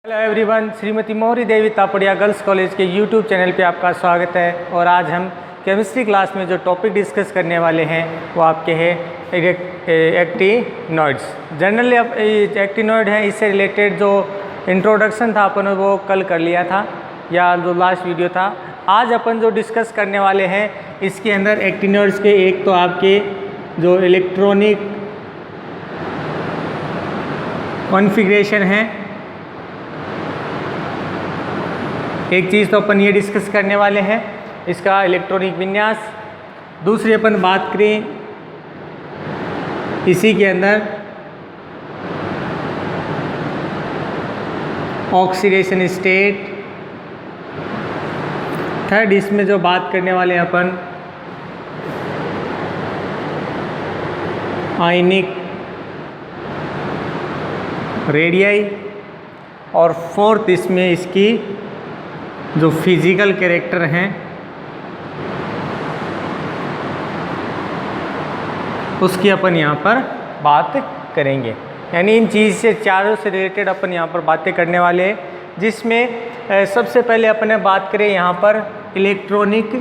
Hello everyone, Shrimati मोहरी देवी Tapadia girls college के YouTube channel पे आपका स्वागत है। और आज हम केमिस्ट्री क्लास में जो टॉपिक डिस्कस करने वाले हैं वो आपके हैं एक्टिनॉइड्स। जनरली अब एक्टिनॉइड है, इससे रिलेटेड जो इंट्रोडक्शन था अपन वो कल कर लिया था या जो लास्ट वीडियो था। आज अपन जो डिस्कस करने वाले हैं इसके अंदर एक्टिनॉइड्स के एक तो आपके जो इलेक्ट्रॉनिक कॉन्फ़िगरेशन है, एक चीज़ तो अपन ये डिस्कस करने वाले हैं इसका इलेक्ट्रॉनिक विन्यास। दूसरी अपन बात करें इसी के अंदर ऑक्सीडेशन स्टेट। थर्ड इसमें जो बात करने वाले हैं अपन आयनिक रेडियाई। और फोर्थ इसमें इसकी जो फिजिकल कैरेक्टर हैं उसकी अपन यहाँ पर बात करेंगे। यानी इन चीज़ से चारों से रिलेटेड अपन यहाँ पर बातें करने वाले हैं, जिसमें सबसे पहले अपने बात करें यहाँ पर इलेक्ट्रॉनिक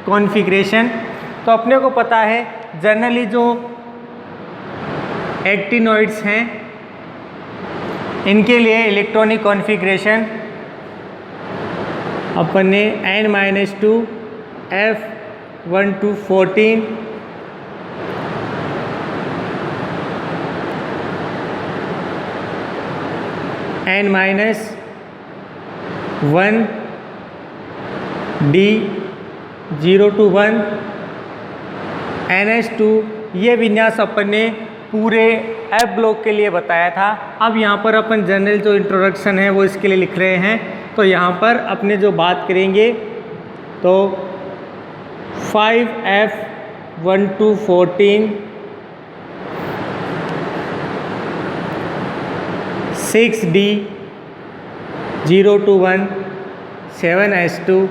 कॉन्फ़िगरेशन। तो अपने को पता है जनरली जो एक्टिनॉइड्स हैं इनके लिए इलेक्ट्रॉनिक कॉन्फ़िगरेशन अपन ने N-2 F1214 N-1 D021 NH2 ये विन्यास अपन ने पूरे F ब्लॉक के लिए बताया था। अब यहाँ पर अपन जनरल जो इंट्रोडक्शन है वो इसके लिए लिख रहे हैं। तो यहाँ पर अपने जो बात करेंगे तो 5F1214 6D021 7S2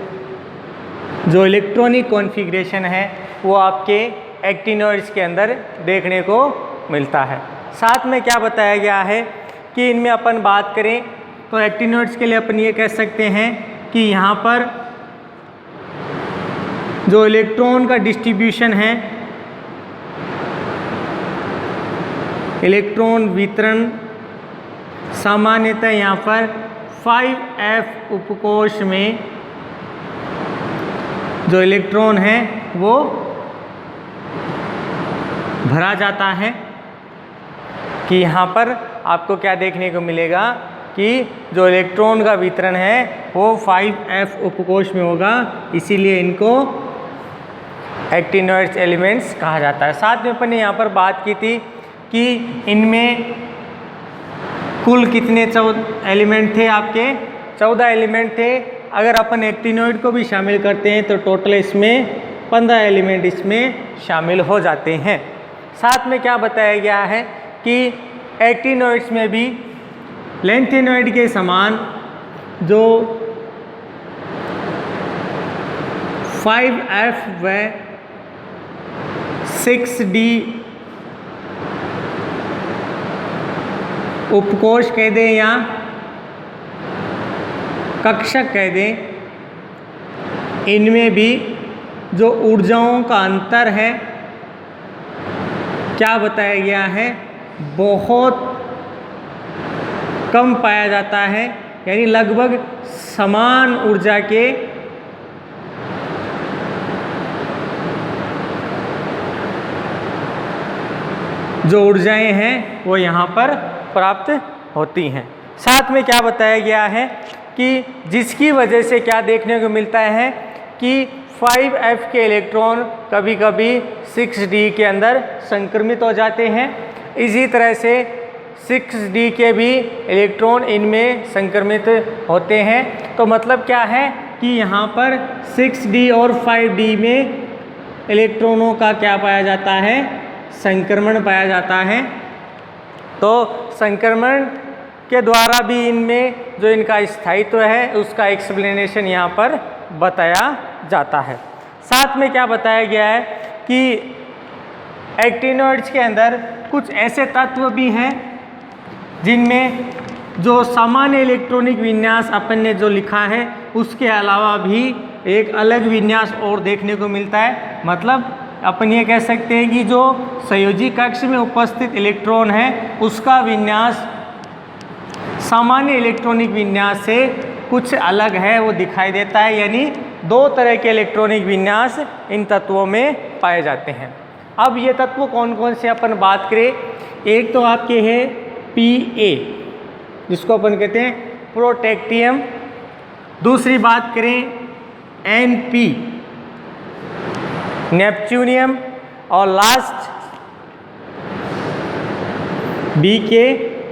जो इलेक्ट्रॉनिक कॉन्फ़िगरेशन है वो आपके एक्टिनॉइड्स के अंदर देखने को मिलता है। साथ में क्या बताया गया है कि इनमें अपन बात करें तो एक्टिनॉइड्स के लिए अपन ये कह सकते हैं कि यहाँ पर जो इलेक्ट्रॉन का डिस्ट्रीब्यूशन है, इलेक्ट्रॉन वितरण सामान्यतः यहाँ पर 5F उपकोश में जो इलेक्ट्रॉन है वो भरा जाता है। कि यहाँ पर आपको क्या देखने को मिलेगा कि जो इलेक्ट्रॉन का वितरण है वो 5F उपकोश में होगा, इसीलिए इनको एक्टिनॉइड्स एलिमेंट्स कहा जाता है। साथ में अपन ने यहाँ पर बात की थी कि इनमें कुल कितने एलिमेंट थे, आपके 14 एलिमेंट थे। अगर अपन एक्टिनॉइड को भी शामिल करते हैं तो टोटल इसमें 15 एलिमेंट इसमें शामिल हो जाते हैं। साथ में क्या बताया गया है कि एक्टिनॉइड्स में भी लेंथेनॉइड के समान जो 5F व 6D उपकोश कह दें या कक्षक कह दें, इनमें भी जो ऊर्जाओं का अंतर है क्या बताया गया है, बहुत कम पाया जाता है। यानी लगभग समान ऊर्जा के जो ऊर्जाएं हैं वो यहाँ पर प्राप्त होती हैं। साथ में क्या बताया गया है कि जिसकी वजह से क्या देखने को मिलता है कि 5F के इलेक्ट्रॉन कभी कभी 6D के अंदर संक्रमित हो जाते हैं। इसी तरह से 6D के भी इलेक्ट्रॉन इनमें संक्रमित होते हैं। तो मतलब क्या है कि यहाँ पर 6D और 5D में इलेक्ट्रॉनों का क्या पाया जाता है, संक्रमण पाया जाता है। तो संक्रमण के द्वारा भी इनमें जो इनका स्थायित्व है उसका एक्सप्लेनेशन यहाँ पर बताया जाता है। साथ में क्या बताया गया है कि एक्टिनॉइड्स के अंदर कुछ ऐसे तत्व भी हैं जिनमें जो सामान्य इलेक्ट्रॉनिक विन्यास अपन ने जो लिखा है उसके अलावा भी एक अलग विन्यास और देखने को मिलता है। मतलब अपन ये कह सकते हैं कि जो संयोजी कक्ष में उपस्थित इलेक्ट्रॉन है उसका विन्यास सामान्य इलेक्ट्रॉनिक विन्यास से कुछ अलग है, वो दिखाई देता है। यानी दो तरह के इलेक्ट्रॉनिक विन्यास इन तत्वों में पाए जाते हैं। अब ये तत्व कौन कौन से अपन बात करें, एक तो आपके है Pa जिसको अपन कहते हैं प्रोटेक्टियम, दूसरी बात करें Np नेपच्यूनियम, और लास्ट Bk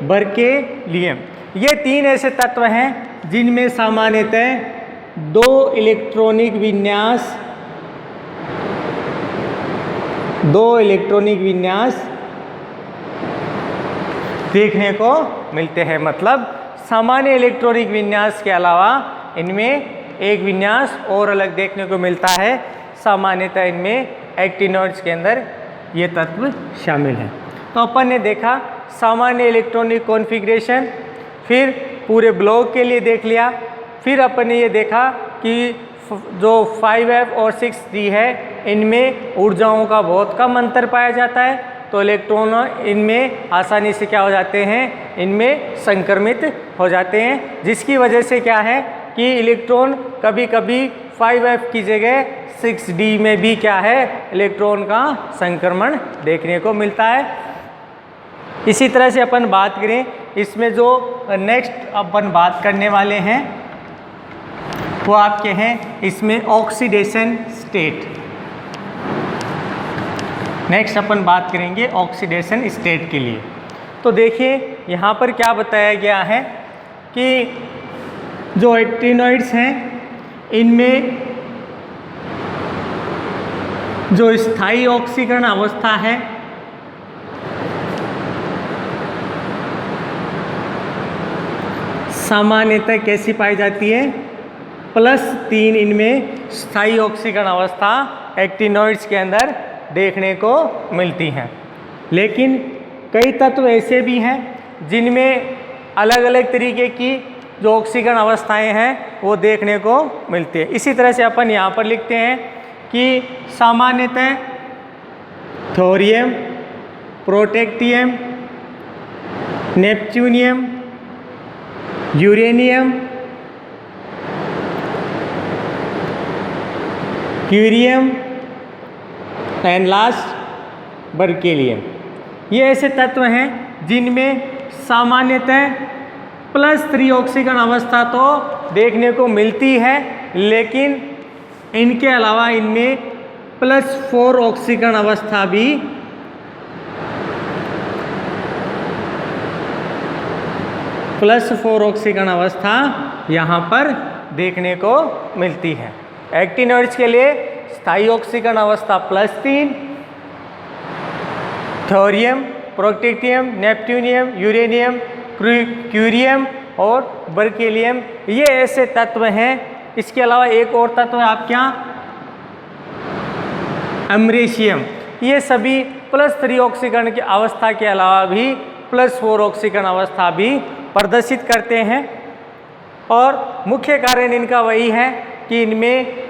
बर्केलियम। ये तीन ऐसे तत्व हैं जिनमें सामान्यतः दो इलेक्ट्रॉनिक विन्यास देखने को मिलते हैं। मतलब सामान्य इलेक्ट्रॉनिक विन्यास के अलावा इनमें एक विन्यास और अलग देखने को मिलता है। सामान्यतः इनमें एक्टिनॉइड्स के अंदर ये तत्व शामिल हैं। तो अपन ने देखा सामान्य इलेक्ट्रॉनिक कॉन्फ़िगरेशन, फिर पूरे ब्लॉक के लिए देख लिया, फिर अपन ने ये देखा कि जो 5f और 6d है इनमें ऊर्जाओं का बहुत कम अंतर पाया जाता है, तो इलेक्ट्रॉन इनमें आसानी से क्या हो जाते हैं, इनमें संक्रमित हो जाते हैं, जिसकी वजह से क्या है कि इलेक्ट्रॉन कभी कभी 5f की जगह 6d में भी क्या है इलेक्ट्रॉन का संक्रमण देखने को मिलता है। इसी तरह से अपन बात करें, इसमें जो नेक्स्ट अपन बात करने वाले हैं वो आपके हैं इसमें ऑक्सीडेशन स्टेट। नेक्स्ट अपन बात करेंगे ऑक्सीडेशन स्टेट के लिए। तो देखिए यहाँ पर क्या बताया गया है कि जो एक्टिनॉइड्स हैं इनमें जो स्थायी ऑक्सीकरण अवस्था है सामान्यतः कैसी पाई जाती है, +3 इनमें स्थायी ऑक्सीकरण अवस्था एक्टिनॉइड्स के अंदर देखने को मिलती हैं। लेकिन कई तत्व ऐसे भी हैं जिनमें अलग अलग तरीके की जो ऑक्सीकरण अवस्थाएं हैं वो देखने को मिलती है। इसी तरह से अपन यहाँ पर लिखते हैं कि सामान्यतः thorium, protactinium, neptunium, uranium, curium and last berkelium, ये ऐसे तत्व हैं जिनमें सामान्यतः +3 ऑक्सीकरण अवस्था तो देखने को मिलती है, लेकिन इनके अलावा इनमें +4 ऑक्सीकरण अवस्था भी +4 ऑक्सीकरण अवस्था यहाँ पर देखने को मिलती है। एक्टिनॉइड्स के लिए स्थायी ऑक्सीकरण अवस्था +3, thorium, protactinium, neptunium, uranium, curium और बर्केलियम, ये ऐसे तत्व हैं। इसके अलावा एक और तत्व है आपके यहाँ अमरेशियम। ये सभी +3 ऑक्सीकरण की अवस्था के अलावा भी +4 ऑक्सीकरण अवस्था भी प्रदर्शित करते हैं, और मुख्य कारण इनका वही है कि इनमें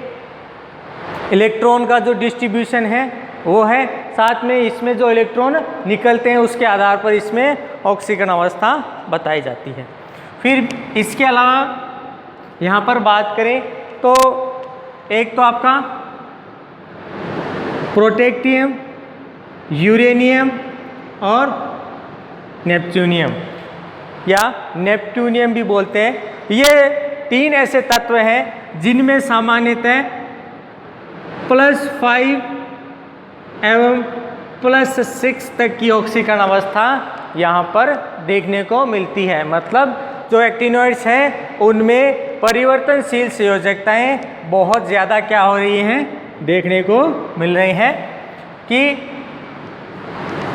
इलेक्ट्रॉन का जो डिस्ट्रीब्यूशन है वो है, साथ में इसमें जो इलेक्ट्रॉन निकलते हैं उसके आधार पर इसमें ऑक्सीकरण अवस्था बताई जाती है। फिर इसके अलावा यहाँ पर बात करें तो एक तो आपका प्रोटेक्टियम, यूरेनियम और नेपच्यूनियम या नेपट्यूनियम भी बोलते हैं, ये 3 ऐसे तत्व हैं जिनमें सामान्यतः +5 एवं +6 तक की ऑक्सीकरण अवस्था यहाँ पर देखने को मिलती है। मतलब जो एक्टिनॉइड्स हैं उनमें परिवर्तनशील संयोजकताएं बहुत ज़्यादा क्या हो रही हैं, देखने को मिल रही हैं कि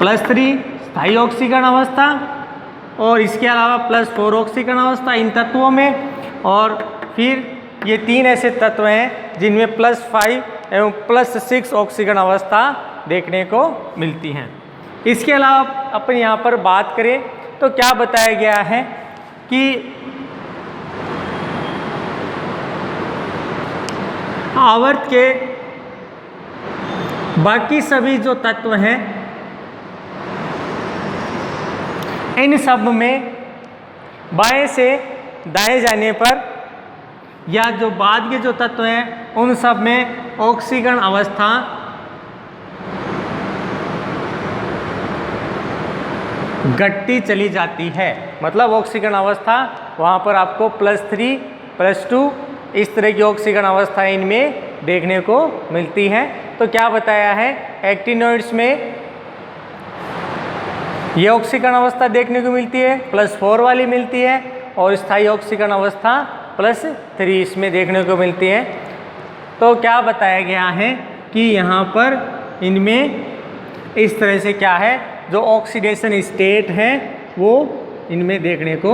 +3 स्थायी ऑक्सीकरण अवस्था और इसके अलावा +4 ऑक्सीकरण अवस्था इन तत्वों में, और फिर ये 3 ऐसे तत्व हैं जिनमें +5 एवं +6 ऑक्सीकरण अवस्था देखने को मिलती हैं। इसके अलावा अपन यहाँ पर बात करें तो क्या बताया गया है कि आवर्त के बाकी सभी जो तत्व हैं इन सब में बाएं से दाएं जाने पर या जो बाद के जो तत्व हैं उन सब में ऑक्सीकरण अवस्था घटती चली जाती है। मतलब ऑक्सीकरण अवस्था वहाँ पर आपको +3 +2 इस तरह की ऑक्सीकरण अवस्था इनमें देखने को मिलती है। तो क्या बताया है, एक्टिनोइड्स में ये ऑक्सीकरण अवस्था देखने को मिलती है, +4 वाली मिलती है, और स्थायी ऑक्सीकरण अवस्था +3 इसमें देखने को मिलती है। तो क्या बताया गया है कि यहाँ पर इनमें इस तरह से क्या है, जो ऑक्सीडेशन स्टेट है वो इनमें देखने को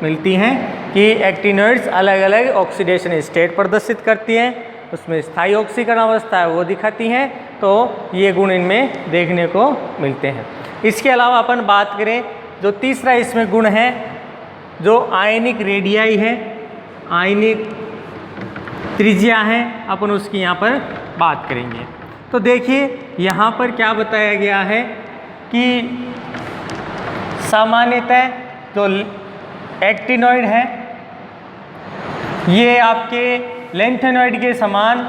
मिलती हैं कि एक्टिनोइड्स अलग अलग ऑक्सीडेशन स्टेट प्रदर्शित करती हैं, उसमें स्थायी ऑक्सीकरण अवस्था है वो दिखाती हैं। तो ये गुण इनमें देखने को मिलते हैं। इसके अलावा अपन बात करें जो तीसरा इसमें गुण है, जो आयनिक रेडियाई है, आयनिक त्रिज्या है, अपन उसकी यहाँ पर बात करेंगे। तो देखिए यहाँ पर क्या बताया गया है कि सामान्यतः जो एक्टिनोइड है ये आपके लेंथेनोइड के समान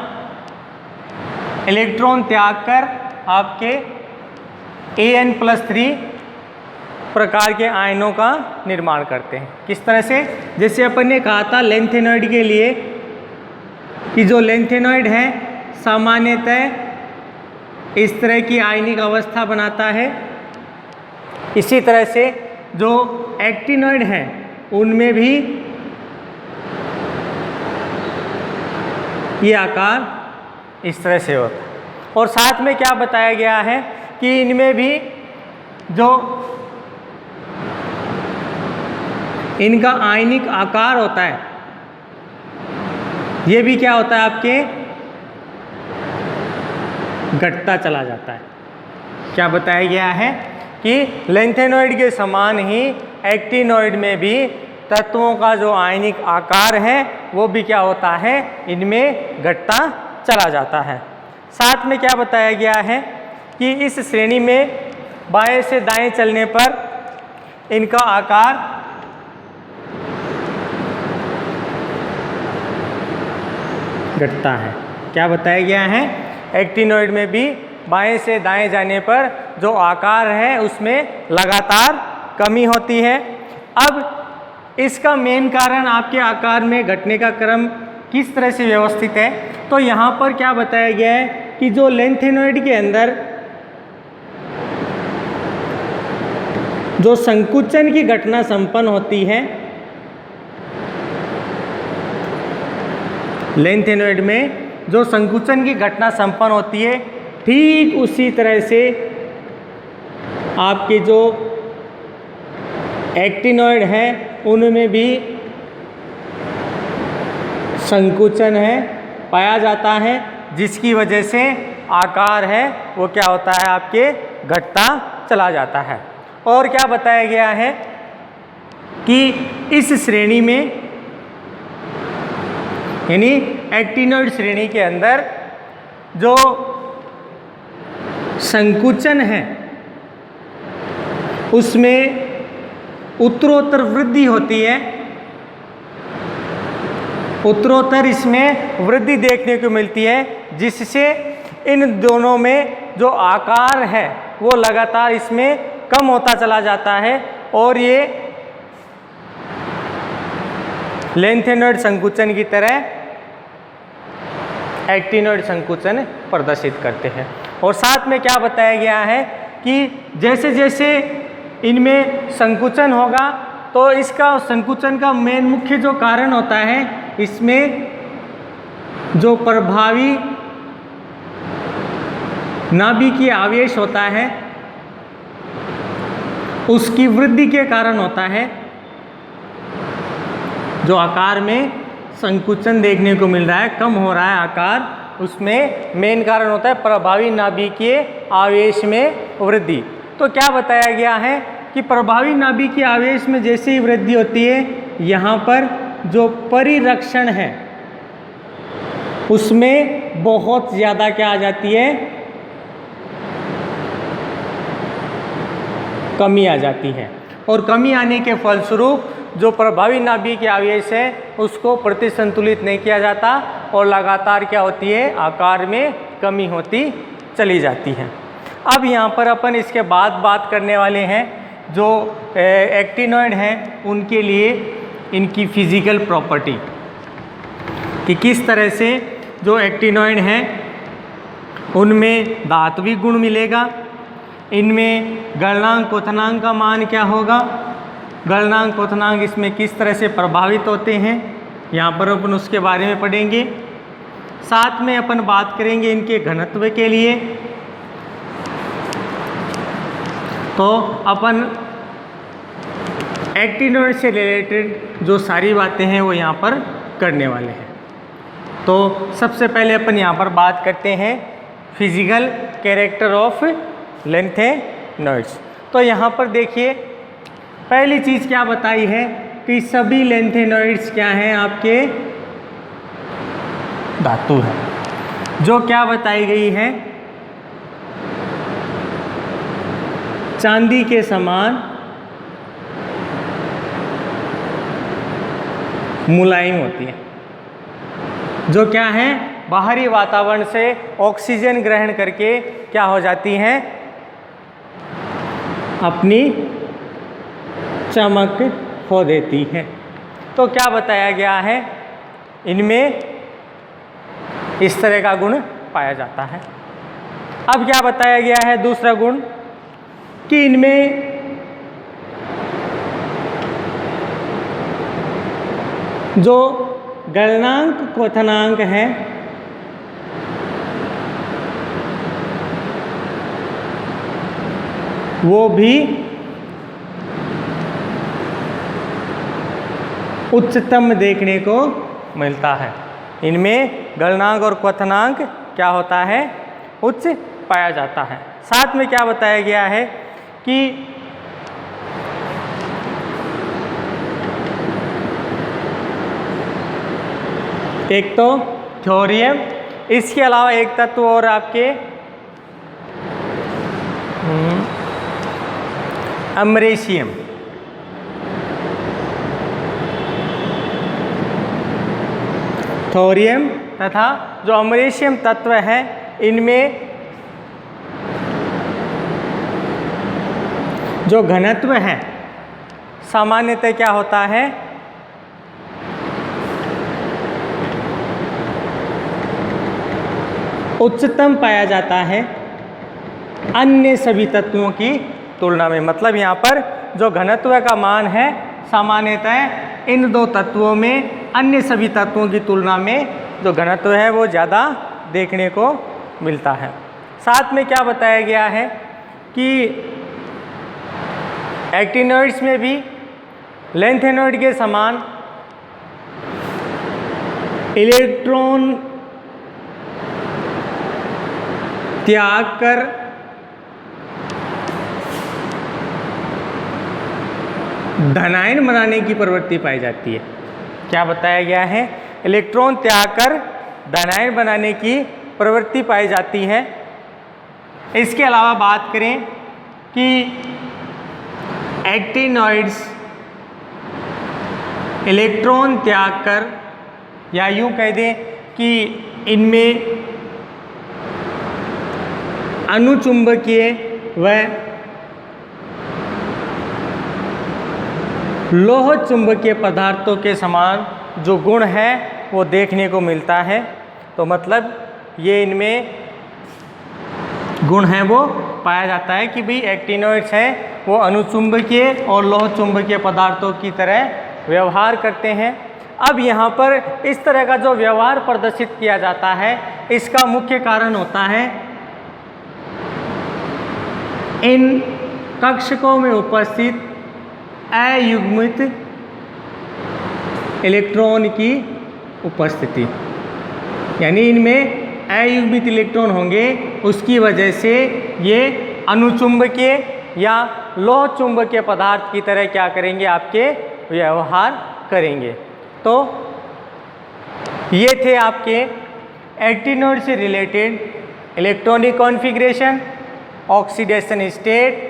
इलेक्ट्रॉन त्याग कर आपके An+3 प्रकार के आयनों का निर्माण करते हैं। किस तरह से, जैसे अपन ने कहा था लेंथेनोइड के लिए कि जो लेंथेनोइड है सामान्यतः इस तरह की आयनिक अवस्था बनाता है, इसी तरह से जो एक्टिनोइड हैं उनमें भी ये आकार इस तरह से होता है। और साथ में क्या बताया गया है कि इनमें भी जो इनका आयनिक आकार होता है ये भी क्या होता है, आपके घटता चला जाता है। क्या बताया गया है कि लेंथेनोइड के समान ही एक्टिनोइड में भी तत्वों का जो आयनिक आकार है वो भी क्या होता है, इनमें घटता चला जाता है। साथ में क्या बताया गया है कि इस श्रेणी में बाएं से दाएं चलने पर इनका आकार घटता है। क्या बताया गया है, एक्टिनोइड में भी बाएं से दाएं जाने पर जो आकार है उसमें लगातार कमी होती है। अब इसका मेन कारण आपके आकार में घटने का क्रम किस तरह से व्यवस्थित है, तो यहाँ पर क्या बताया गया है कि जो लेंथेनोइड के अंदर जो संकुचन की घटना संपन्न होती है, लेंथेनोइड में जो संकुचन की घटना संपन्न होती है, ठीक उसी तरह से आपके जो एक्टिनोइड है उनमें भी संकुचन है पाया जाता है, जिसकी वजह से आकार है वो क्या होता है, आपके घटता चला जाता है। और क्या बताया गया है कि इस श्रेणी में यानी एक्टिनोइड श्रेणी के अंदर जो संकुचन है उसमें उत्तरोत्तर वृद्धि होती है, उत्तरोत्तर इसमें वृद्धि देखने को मिलती है, जिससे इन दोनों में जो आकार है वो लगातार इसमें कम होता चला जाता है और ये लेंथेनोइड संकुचन की तरह एक्टिनोइड संकुचन प्रदर्शित करते हैं। और साथ में क्या बताया गया है कि जैसे जैसे इनमें संकुचन होगा तो इसका संकुचन का मेन मुख्य जो कारण होता है, इसमें जो प्रभावी नाभिकीय आवेश होता है उसकी वृद्धि के कारण होता है। जो आकार में संकुचन देखने को मिल रहा है, कम हो रहा है आकार, उसमें मेन कारण होता है प्रभावी नाभिकीय आवेश में वृद्धि। तो क्या बताया गया है कि प्रभावी नाभिकीय आवेश में जैसे ही वृद्धि होती है यहाँ पर जो परिरक्षण है उसमें बहुत ज़्यादा क्या आ जाती है, कमी आ जाती है। और कमी आने के फलस्वरूप जो प्रभावी नाभिक के आवेश है उसको प्रतिसंतुलित नहीं किया जाता और लगातार क्या होती है, आकार में कमी होती चली जाती है। अब यहाँ पर अपन इसके बाद बात करने वाले हैं जो एक्टिनॉइड हैं उनके लिए इनकी फिजिकल प्रॉपर्टी, कि किस तरह से जो एक्टिनॉइड हैं उनमें धात्विक गुण मिलेगा, इनमें गलनांक क्वथनांक का मान क्या होगा, गलनांक क्वथनांक इसमें किस तरह से प्रभावित होते हैं, यहाँ पर अपन उसके बारे में पढ़ेंगे। साथ में अपन बात करेंगे इनके घनत्व के लिए। तो अपन एक्टिनॉइड से रिलेटेड जो सारी बातें हैं वो यहाँ पर करने वाले हैं। तो सबसे पहले अपन यहाँ पर बात करते हैं फिजिकल कैरेक्टर ऑफ लेंथेनॉइड्स। तो यहाँ पर देखिए पहली चीज़ क्या बताई है कि सभी लेंथेनॉइड्स क्या हैं, आपके धातु है। जो क्या बताई गई है, चांदी के समान मुलायम होती है, जो क्या है बाहरी वातावरण से ऑक्सीजन ग्रहण करके क्या हो जाती हैं, अपनी चमक खो देती हैं। तो क्या बताया गया है, इनमें इस तरह का गुण पाया जाता है। अब क्या बताया गया है दूसरा गुण, कि इनमें जो गलनांक क्वथनांक है वो भी उच्चतम देखने को मिलता है। इनमें गलनांक और क्वथनांक क्या होता है, उच्च पाया जाता है। साथ में क्या बताया गया है कि एक तो थोरियम, इसके अलावा एक तत्व और आपके अमरेशियम। थोरियम तथा जो अमरेशियम तत्व है इनमें जो घनत्व है सामान्यतः क्या होता है, उच्चतम पाया जाता है अन्य सभी तत्वों की तुलना में। मतलब यहाँ पर जो घनत्व का मान है सामान्यतः इन दो तत्वों में अन्य सभी तत्वों की तुलना में जो घनत्व है वो ज़्यादा देखने को मिलता है। साथ में क्या बताया गया है कि एक्टिनॉइड्स में भी लेंथेनॉइड के समान इलेक्ट्रॉन त्याग कर धनायन बनाने की प्रवृत्ति पाई जाती है। क्या बताया गया है, इलेक्ट्रॉन त्याग कर धनायन बनाने की प्रवृत्ति पाई जाती है। इसके अलावा बात करें कि एक्टिनॉइड्स इलेक्ट्रॉन त्याग कर, या यूं कह दें कि इनमें अनुचुंबकीय व लोह चुंबकीय पदार्थों के समान जो गुण है वो देखने को मिलता है। तो मतलब ये इनमें गुण है वो पाया जाता है कि भाई एक्टिनॉइड्स हैं वो अनुचुंबकीय और लोह चुंबकीय पदार्थों की तरह व्यवहार करते हैं। अब यहाँ पर इस तरह का जो व्यवहार प्रदर्शित किया जाता है इसका मुख्य कारण होता है इन कक्षकों में उपस्थित अयुग्मित इलेक्ट्रॉन की उपस्थिति। यानी इनमें अयुग्मित इलेक्ट्रॉन होंगे, उसकी वजह से ये अनुचुंबकीय या लोह चुंबकीय पदार्थ की तरह क्या करेंगे, आपके व्यवहार करेंगे। तो ये थे आपके एक्टिनोड से related electronic configuration, oxidation state,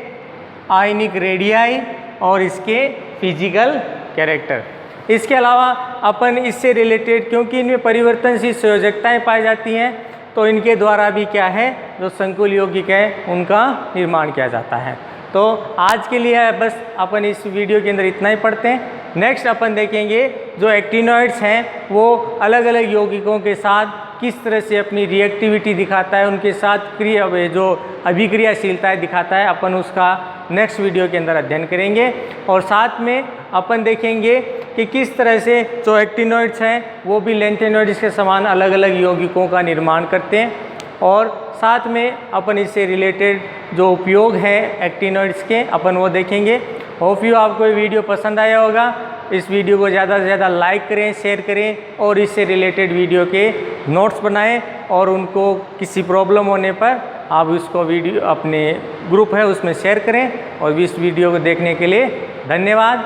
ionic radii और इसके फिजिकल कैरेक्टर। इसके अलावा अपन इससे रिलेटेड, क्योंकि इनमें परिवर्तनशील संयोजकताएं पाई जाती हैं, तो इनके द्वारा भी क्या है, जो संकुल यौगिक है उनका निर्माण किया जाता है। तो आज के लिए बस अपन इस वीडियो के अंदर इतना ही पढ़ते हैं। नेक्स्ट अपन देखेंगे जो एक्टिनोइड्स हैं वो अलग अलग यौगिकों के साथ किस तरह से अपनी रिएक्टिविटी दिखाता है, उनके साथ क्रिया जो अभिक्रियाशीलताएं दिखाता है, अपन उसका नेक्स्ट वीडियो के अंदर अध्ययन करेंगे। और साथ में अपन देखेंगे कि किस तरह से जो एक्टिनोइड्स हैं वो भी लेंथेनोइड्स के समान अलग अलग यौगिकों का निर्माण करते हैं। और साथ में अपन इससे रिलेटेड जो उपयोग है एक्टिनोइड्स के अपन वो देखेंगे। होप यू आपको ये वीडियो पसंद आया होगा। इस वीडियो को ज़्यादा से ज़्यादा लाइक करें, शेयर करें और इससे रिलेटेड वीडियो के नोट्स बनाएं, और उनको किसी प्रॉब्लम होने पर आप इसको वीडियो अपने ग्रुप है उसमें शेयर करें। और इस वीडियो को देखने के लिए धन्यवाद।